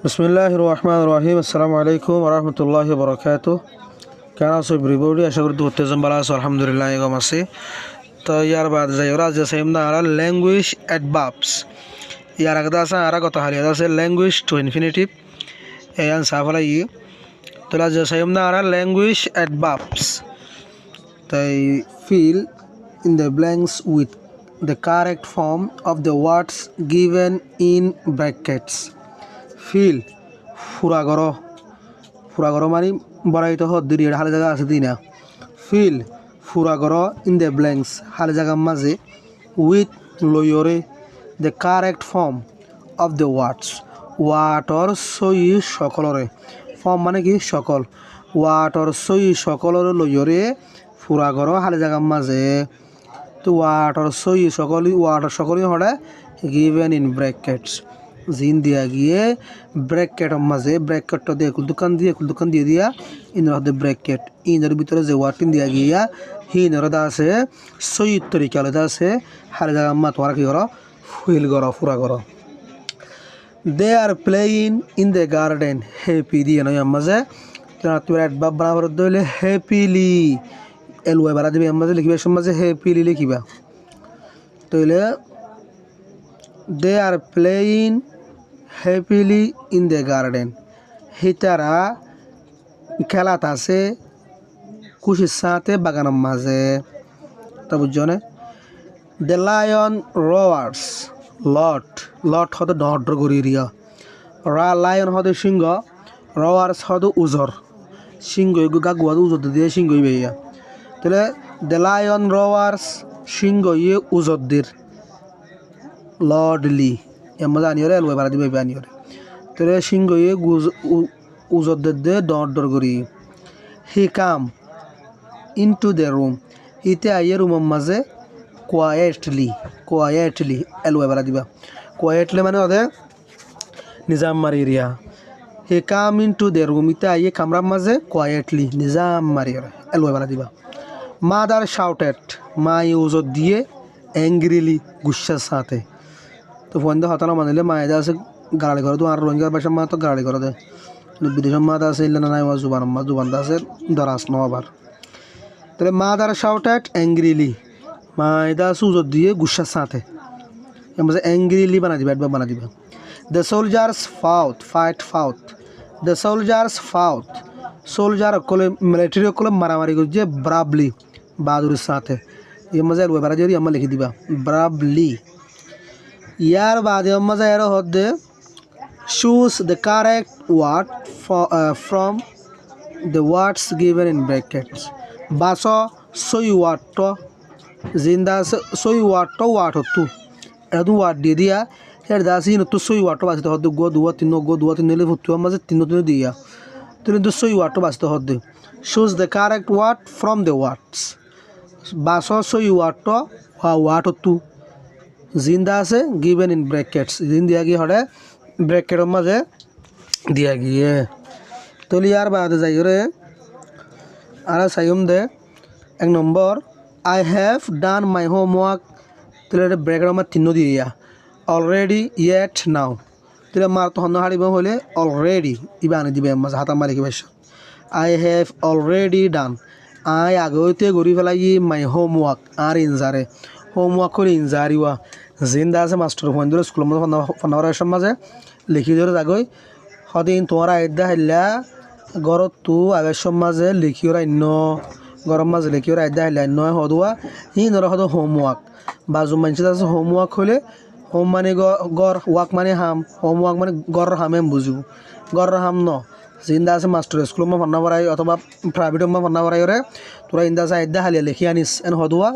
বিসমিল্লাহির রহমানির রহিম। আসসালামু আলাইকুম ওয়া রাহমাতুল্লাহি ওয়া বারাকাতুহু। কেন আছো এভরিবডি? আশা করি উত্তেজন ভালো আছো। আলহামদুলিল্লাহ এগম আছি। তো ইয়ার বাদ যাই ওরা যে সেম না আর ল্যাঙ্গুয়েজ অ্যাডভার্বস ইয়ার আগে আছে আর কথা হারিয়ে আছে ল্যাঙ্গুয়েজ টু ইনফিনিটিভ এই আনসার ফলা ই তো যে সেম না আর ল্যাঙ্গুয়েজ অ্যাডভার্বস তাই fill in the blanks with the correct form of the words given in brackets. fill ফুরা গর মানে বড়াইতে হদ্দির হালে জায়গা আছে দিনা fill ফুরা গর in the blanks হালে জায়গার মাঝে with লয়রে the correct form of the words water সই সকলরে ফর্ম মানে কি সকল ওয়াটর সই সকলরে লয়রে ফুরা-গর হালে জায়গার মাঝে তো ওয়াটর সই সকলই হলে গিভেন ইন ব্র্যাকেটস জিন দিয়া গিয়ে ব্র্যাকেটের মাঝে ব্র্যাকেটটা দিয়ে দোকান দিয়ে দিয়া ইনর হতে ব্র্যাকেট ইনের ভিতরে যে ওয়ার্টিন দিয়া গিয়া হিনর আছে সই তরিকা আলাদা আছে হালে জায়গার মা তোমার কি করো ফিল করো ফুরা-গর they are playing in the garden happy দিয়ে নয় মাঝে তুমি অ্যাডভার্ব বানাবার দইলে হ্যাপিলি এলওয়াই বাড়া দিবে আমাদের লিখিবার সমাজে হ্যাপিলি লিখিবা তইলে they are playing happily in the garden হিতারা খেলাত আছে খুশির সাথে বাগানের মাঝে তা বুঝছো না দ্য লায়ন রোয়ার্স লট হতে ডর গড়ি রিয়া লায়ন হতে সিংহ রোয়ার্স হতে উজর সিংহ গাগুয়া উজর দিয়ে সিংহ বেয়া তাহলে দ্য লায়ন রোয়ার্স সিংহ ইয়ে উজরদের লডলি এমন জানিওরে এলওয়ে বাড়া দিবে আনিওরে তাহলে সিংহ ইয়ে উজরদের দিয়ে ডর করি হি কাম ইনটু দ্য রুম ইতে আইয়ে রুমের মাঝে কোয়াইটলি এলওয়ে বাড়া দিবা কোয়াইটলি মানে ওদের নিজাম মারি রিয়া হি কাম ইনটু দ্য রুম ইতে আইয়ে কামরার মাঝে কোয়াইটলি নিজাম মারি এলওয়ে বাড়া দিবা মাদার শাউটেড মা ইউজত দিয়ে অ্যাংগ্রিলি গুসার সাথে তো ফোন দিয়ে হতানো মানিলে মায়েদা আছে গাড়ি করে তো আর রোহিঙ্গার বাসার মা তো গাড়ি করে দেয় বিদেশের মাদা আছে ইল্লা নাই জুবানদা আছে দরাস ন আবার তাহলে মাদার শাউটেড অ্যাংগ্রিলি মায়েদা আছে উজত দিয়ে গুসার সাথে মাঝে অ্যাংগ্রিলি বানা দিবা একবার বানা দিবা the soldiers fought the soldiers fought soldier কলে মিলিটারি কলে মারামারি করছে ব্রাভলি বাহাদুরের সাথে এর মাঝে বারা যদি আমার লিখে দিবা ব্রাভলি ইয়ার বাদে মাঝে এর হদ্দে choose the correct word from the words given in brackets বাস সই ওয়ার্ড জিন্দা সই ওয়ার্ড হতো এত ওয়ার্ড দিয়ে দিয়া এর দাসি নতো সই ওয়ার্ড বাঁচতে হদ্দে গো দুয়া তিন নিলে ভর্তি মাঝে তিন দিয়া তুমি তো সই ওয়ার্ডটা বাঁচতে হদ্দে choose the correct word from the words বাস সই ওয়ার্ড হতো জিন্দা আছে গিভেন ইন ব্র্যাকেটস জিন দিয়া গিয়ে হলে ব্র্যাকেটের মাঝে দিয়া গিয়ে তলি আর বাদে যাই রে আর সাইম দে এক নম্বর I have done my homework তাহলে ব্র্যাকেটের মাঝে তিন দিয়া অলরেডি ইয়েট নাও তাহলে মার তো হন্য হারিব হলে অলরেডি ইবা আনি দিবে মাঝে হাতা মারি কি পাইছ I have already done I আগতে গড়ি ফেলাই মাই হোমওয়ার্ক আর ইনজারে হোমওয়ার্ক করে ইনজারিওয়া জিন্দা আছে মাস্টার ফোন ধরে স্কুলের মধ্যে ফোনার মাঝে লিখি ধরে যাগই সদিন তোমার আইদা হাইলা গরত তু আগের মাঝে লিখিও রান্য গরম মাঝে লিখিও আইদা হাইলা নয় হদুয়া হি নর হদ হোমওয়ার্ক বাজু মানুষ আছে হোমওয়ার্ক হলে হোম মানে গড় ওয়াক মানে হাম হোমওয়ার্ক মানে গড় হামে বুঝব গড় হাম ন জিন্দা আছে মাস্টার স্কুলের মধ্যে ফোনা পড়াই অথবা প্রাইভেটের মধ্যে ফোনা পড়াই রে তোরা ইন্দা আছে আইদা হালিয়া লিখি আনিস এন হদুয়া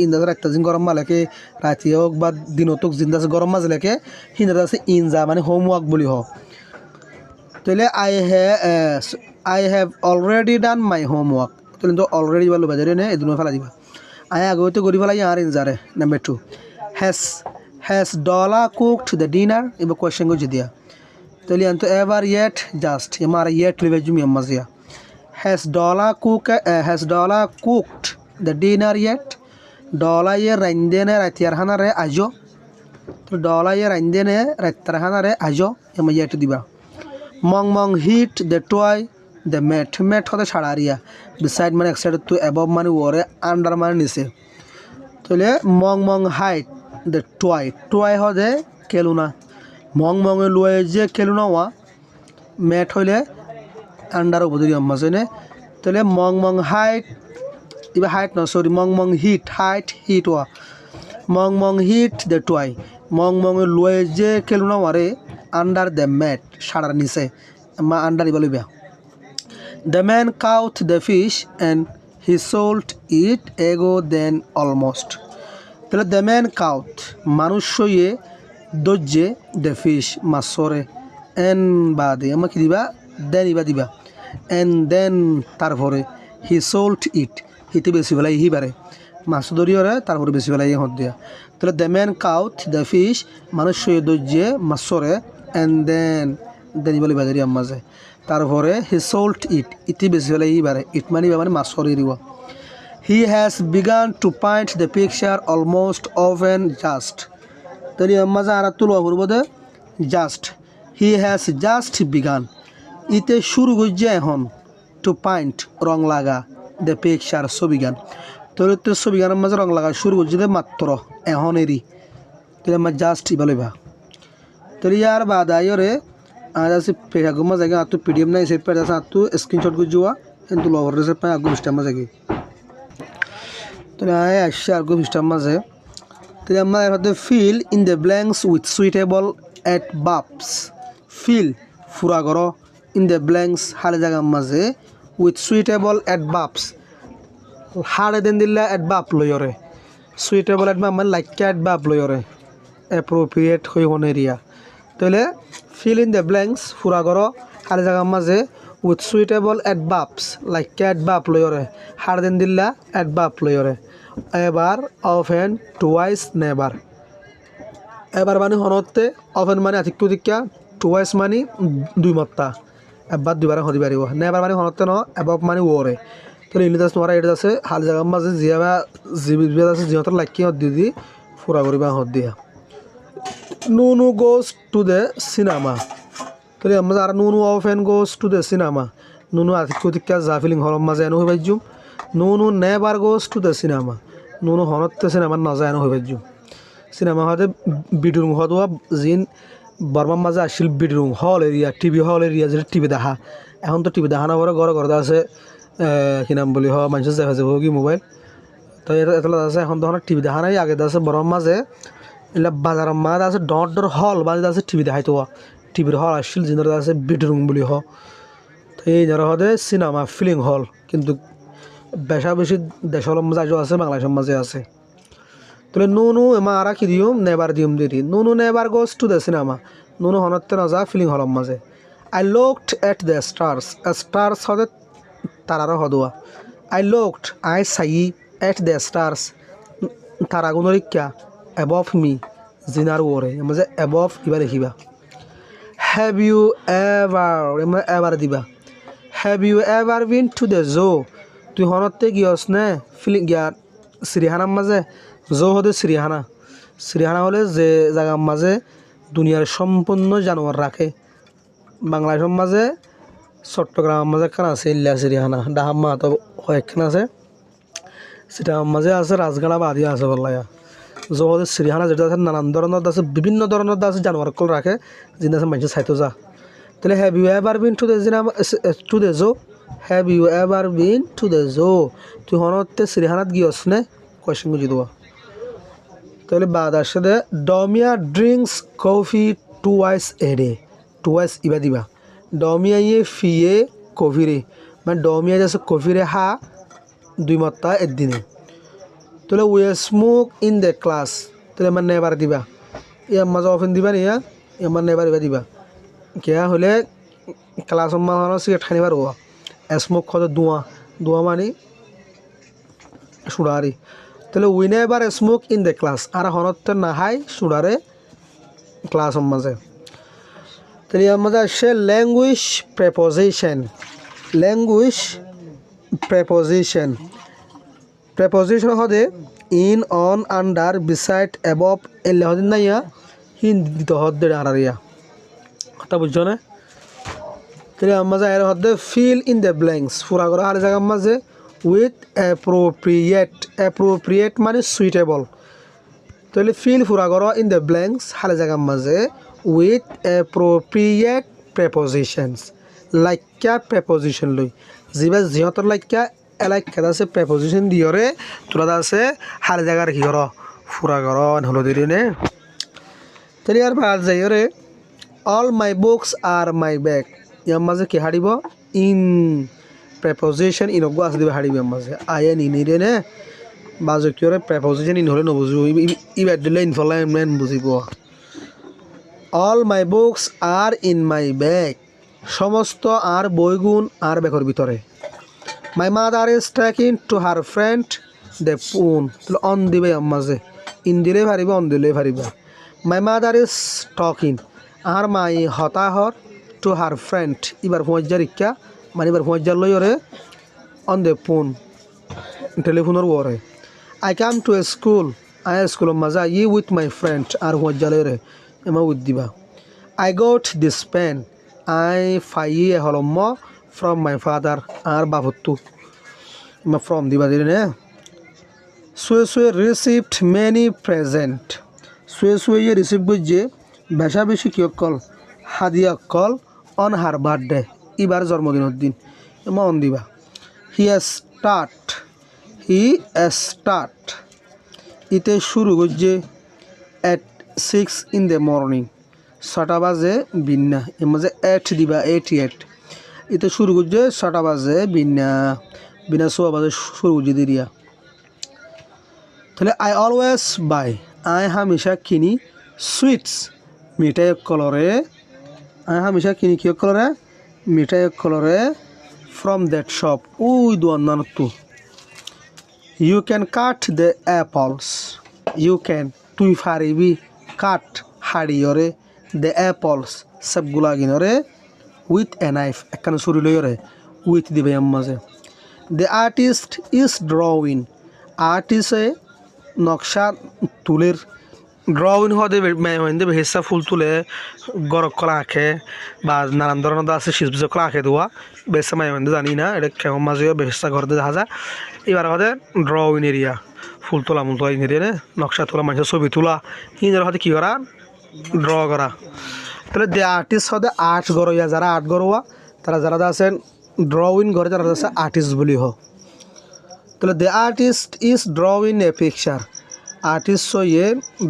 ইন্দাজের একটা দিন গরম মালেকে রাতি হোক বা দিনত হোক জিন্দা আছে গরম মাঝে লেখে হিন্দাজ আছে ইনজা মানে হোমওয়ার্ক বলি হোক তাহলে I have already done my homework তাহলে তো অলরেডি বলো বাজারে নে এই দুনো ফেলা দিবা আই আগতে করি ফেলাই আর ইনজারে নাম্বার 2 হ্যাজ ডলা কুকড দ্য ডিনার এবার কোয়েশ্চেন গুজি দিয়া তাহলে আনতো এভার ইয়েট জাস্ট এমার ইয়েট লিবে জুমি মাজিয়া হ্যাজ ডলা কুকড দ্য ডিনার ইয়েট ডলাইয়ে রাইন্দেনে রাতিয়ার হানারে আজো তো ডলাইয়ে রাইন্দেনে রাত্তার হানারে আজো এমা ইয়েট দিবা মং hit the toy the mat হতে সাড়ারিয়া বিসাইড মানে এক সাইড তো অ্যাবভ মানে ওরে আন্ডার মানে নিচে তাহলে মং হাইট দ্য টয় হতে কেলুনা মংয়ে লুয়ে যে কেলুনা ওয়া ম্যাট হইলে আন্ডার উপদরি মাঝে নে তাহলে মং হাইট এবার হাইট না সরি মং হিট ওয়া মং হিট দ্য টয় মংয়ে লুয়ে যে কেলুনা ওয়ারে আন্ডার দ্য ম্যাট সাড়ার নিচে মা under বলিবা The man caught the fish and he sold it ago then almost. তাহলে the man caught মানুষ সইয়ে দজ্জে the fish মাছরে and বাদে আমাকে কি দিবা then ইবা দিবা and then তারপরে he sold it হিতে বেশি বেলাই হি বারে মাছ ধরিয়রে তারপরে বেশি বেলাই হত দিয়া তাহলে the man caught the fish মানুষ সইয়ে দজ্জে মাছরে and then ইবা লিবা ধরি মাঝে তারপরে হি সোল্ড ইটি বেশি হলে বারে ইট মানে মাছ সরিয়ে দিব he has begun to paint the picture almost অফেন জাস্ট তাহলে মাঝে আর তুলবা করবো দে just he has just begun ইতে শুরু করছে এখন টু পাইন্ট রং লাগা দ্য পিকচার ছবিগান তাহলে তো ছবিগানের মাঝে রং লাগা শুরু করছে দে মাত্র এখনেরই তাহলে আমার জাস্ট ইবা লইবা তাহলে ইয়ার বাদ আইরে आज ऐसे पेगा मजा आएगा आप तो पीडीएफ नहीं सेट पर जैसा आप तो स्क्रीनशॉट को जुआ इन तो लोवर से पे आपको सिस्टम मजा आएगी तो आए ऐसे आपको सिस्टम मजा है तो हमारे होते fill in the blanks with suitable adverbs fill पूरा करो in the blanks हर जगह मजे with suitable adverbs हर दिन दिल्ला adverb लो योरे suitable adverb मन like adverb लो योरे appropriate कोई होने रिया तो ले fill in the blanks पूरा करो हर जगह मजे with suitable adverbs like adverb लो योरे हर दिन दिल्ला adverb लो योरे ever often twice never ever माने होनोत्ते often माने अधिक twice माने दुई मत्ता ever दुबारा होती बारी वो never माने होनोत्ते नो above माने वोरे तो इन्हीं दस तुम्हारा इधर से हर जगह मजे जियावा जिबिया से जियातर लाइकी होती थी पूरा करीबा होती दिया Nunu goes to the cinema. तो ये मज़ा Nunu often goes to the cinema. Nunu Atiq क्या जाफिलिंग हॉल मज़ा आने हुए बच्चों. Nunu never goes to the cinema. Nunu हॉनत तो सिनेमा मज़ा आने हुए बच्चों. सिनेमा होते बिडरूम होता हुआ जिन बर्मा मज़ा आशिल bedroom hall area TV hall area जैसे टीवी दहा এখন তো টিভি দেখানো পরে ঘরে ঘরে আছে কি নাম বলি হ মানুষ দেখা যাব কি মোবাইল তো এটা আছে এখন তখন টিভি দেখা নাই আগে আছে বড় মাঝে এলা বাজার মাঝে আছে ডর হল বাজে আছে টিভি দেখাইতো টিভির হল আসছিল জিনের আছে বেডরুম বলি হ তো এই যারা হতে সিনেমা ফিলিং হল কিন্তু বেশা বেশি দেশের মাঝে আছে বাংলাদেশের মাঝে আছে তাহলে নুনু এমা আর কি দিম নেভার দিম দিদি নুনু never goes to the cinema নুনু হনতে না যা ফিলিং হল মাঝে I looked at the stars. Stars হতে তারার Hadua I looked I saw at the stars তারাগুলোর কি above me জিনার ওরে মানে above ইবা লিখিবা Have you ever দিবা Have you ever been to the zoo তুই হনতে গিয়স না ফিলিং গিয়া সিরিহানার মাঝে জো হতে সিরিহানা হলে যে জায়গার মাঝে দুনিয়ার সম্পূর্ণ জানোয়ার রাখে বাংলাদেশের মাঝে চট্টগ্রামের মাঝে একখান আছে ইল্লা সিরিয়াখানা ডাহাম্মা তো কয়েকখান আছে সেটা মাঝে আছে রাজগাড়া বাদি আছে বললাইয়া যখন সিরিয়াখানা যেটা আছে নানান ধরনের আছে বিভিন্ন ধরনের আছে জানোয়ারগুলো রাখে যিনি আছে মানুষের চাইতো যা তাহলে have you ever been to the zoo have you ever been to the zoo তুই হনতে সিরিয়াখানাত গিয়স নে কোয়েশ্চেন বুঝি দেওয়া তাহলে বাদ আসে দে ডমিয়া drinks coffee twice a day twice ইবা দিবা ডমিয়া ইয়ে ফিয়ে কফিরে মানে ডমিয়া যাচ্ছে কফিরে হা দুই মত্তা একদিনে তাহলে we smoke in the class তাহলে আমার নেবার দিবা ইয়ার মাঝে অফেন দিবা নিয়া আমার নেবার ইবা দিবা কেয়া হলে ক্লাস মাঝে সিগারেট খানিবার হওয়া স্মোক খতে ধোঁয়া মানে সুড়ারি তাহলে we never smoke in the class আর হনতে নাহাই সুড়ারে ক্লাস মাঝে তাহলে ইয়ার মাঝে আসছে ল্যাঙ্গুয়েজ প্রেপোজিশন হতে in on under beside above এলে হতে নাইয়া হিন্দি হতে আড়ারিয়া কথা বুঝছো না তাহলে মাঝে এর হচ্ছে ফিল ইন দ্য ব্ল্যাঙ্কস পুরা করা খালি জায়গার মাঝে উইথ অ্যাপ্রোপ্রিয়েট মানে সুইটেবল। তাহলে ফিল পুরা করো ইন দ্য ব্ল্যাঙ্কস খালি জায়গার মাঝে with appropriate prepositions Laika preposition লই যিবা যিহঁতৰ লাইকা এলাইকা আছে প্রেপোজিশন দিয়রে তোরা আছে খালি জায়গার কি করো পুরা করো হলো দিলে নে। তাহলে আর বাদ যাইরে অল মাই বুকস আর মাই ব্যাগ ইয়ার মাঝে কি হারিব ইন প্রেপোজিশন ইনগো আছে দিবে হারিব ইয়ার মাঝে আয়ে নিনিরে নে বাজে কি করে প্রেপোজিশন ইন হলে নবুঝু ইবাদ দিলে ইনফলা এমন বুঝিব। All my books are in my bag সমস্ত আর বইগুণ আর ব্যাগের ভিতরে। My mother is talking to her friend the phone অন দিবে ইয়ার মাঝে ইন দিলে পারিবা অন দিলে পারিবা। মাই মাদার ইজ টকিং আর মাই হতাহর টু হার ফ্রেন্ড এবার পৌঁছার ইচ্ছা মানে এবার পৌঁছার লইরে অন দ্য ফোন টেলিফোনের ওরে। I come to a school আই স্কুলের মাঝে ই উইথ মাই ফ্রেন্ড আর পৌঁছার লইরে এমা উইথ দিবা। আই গট দিস পেন আই ফাই এ হলম ফ্রম মাই ফাদার আর বাবুত্তু এমা ফ্রম দিবা দিলে নে। সুয়ে সুয়ে রিসিভড মেনি প্রেজেন্ট সুয়ে সুয়ে ইয়ে রিসিভ করছে বেশা বেশি কি কল হাদিয়া কল অন হার বার্থডে এবার জন্মদিনের দিন এমন অন দিবা। হি স্টার্ট ইতে শুরু করছে এট 6 in the morning 6টা বাজে বিন্না এর মাঝে 8 দিবা 88 ইতে শুরু করছে 6টা বাজে বিন্না 6 বাজে শুরু করছে দিরিয়া। তাহলে আই অলওয়েজ বাই আই হামেশা কিনি সুইটস মিঠাই কলরে আই হামেশা কিনি কি কলরে মিঠাই কলরে ফ্রম দ্যাট শপ ওই দোকান তো। You can cut the apples you can তুই ফারিবি কাট হাড়িয়রে দ্য অ্যাপলস সবগুলা গিনরে উইথ এ নাইফ একখানে ছুরি লইরে উইথ দিবে এর মাঝে। দ্য আর্টিস্ট ইজ ড্রউইং আর্টিস্টে নকশা তুলের ড্রউইং হতে দেবে হেসা ফুল তুলে গরক কলা আঁকে বা নানান ধরনের আছে শিল্প কলা আঁকে দেওয়া বেসা মাইমন্দে জানি না এটা কেমন মাঝে বেসা ঘরতে দেখা যায়। এবার হতে ড্রউইং এরিয়া ফুল তোলা মুল তোলা এরিয়া নকশা তোলা মানুষের ছবি তোলা ইঞ্জের হতে কী করা ড্র করা। তাহলে দে আর্টিস্ট হতে আর্ট গড়িয়া যারা আর্ট গড়োয়া তারা যারা আছেন ড্রউইং ঘরে যারা আছে আর্টিস্ট বলি হ। তাহলে the artist is drawing a picture artist সইয়ে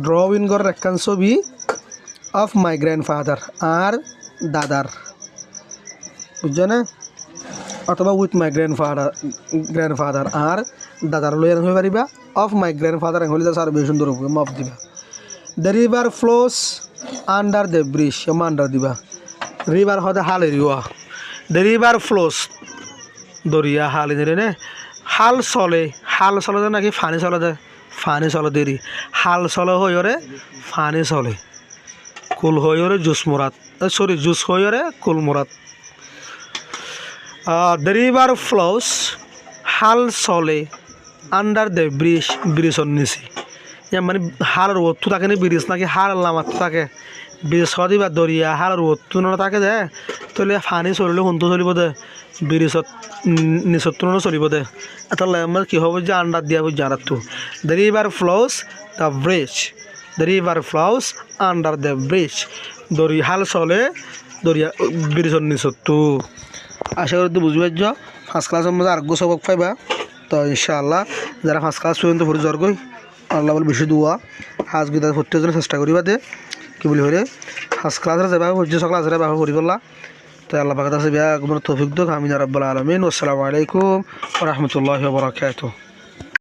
ড্রউইং করার একখান ছবি অফ মাই গ্র্যান্ডফাদার আর দাদার বুঝছো না অথবা উইথ মাই গ্র্যান্ডফাদার আর দাদার লই হয়ে পারিবা অফ মাই গ্র্যান্ডফাদার হলে আর বেশি সুন্দর হবে মফ দিবা। The river flows under the bridge under দিবা রিভার হতে হাল এরিওয়া দ্য রিভার ফ্লোস দরিয়া হাল এনে নে হাল চলে নাকি ফানি চলে দে ফানি চলে দেরি হাল চলে হইরে ফানি চলে কুল হইরে জুস মোরাত জুস হইরে কুল মোরাত। দ্য রিভার ফ্লোস হাল চলে আন্ডার দ্য ব্রিজের নিচে মানে হালের ওত্তু থাকে না ব্রিজ নাকি হাল লামাত থাকে ব্রিজ খাওয়া দিবা দরিয়া হালের ওত্তু না থাকে দে তাহলে ফানি চলিলে শুনতে চলিব দে ব্রিজত নিচত তুলনা চলিব দে এটা আমার কি হব যে আন্ডার দিয়া বুঝ জানাতো। The river flows under the bridge দরিয়া হাল চলে দরিয়া ব্রিজের নিচত তো। আশা করি তো বুঝি পারছ ফার্স্ট ক্লাসের মধ্যে আরোগ্য সবক পাইবা তো ইনশাআল্লাহ যারা ফার্স্ট ক্লাস পর্যন্ত পড়ে যাওয়ার গই আল্লাহ বলে বেশি দোয়া হাজ গীতা ভর্তির জন্য চেষ্টা করিবা দে কি বলি হলে ফার্স্ট ক্লাসে যাবা পর্য সকল আসলে ব্যবহার করি করলা তো আল্লাহ পাকের কাছে বিয়া তৌফিক দোক আমিন রাব্বুল আলামিন। আসসালামু আলাইকুম ওয়া রাহমাতুল্লাহি ওয়া বারাকাতুহু।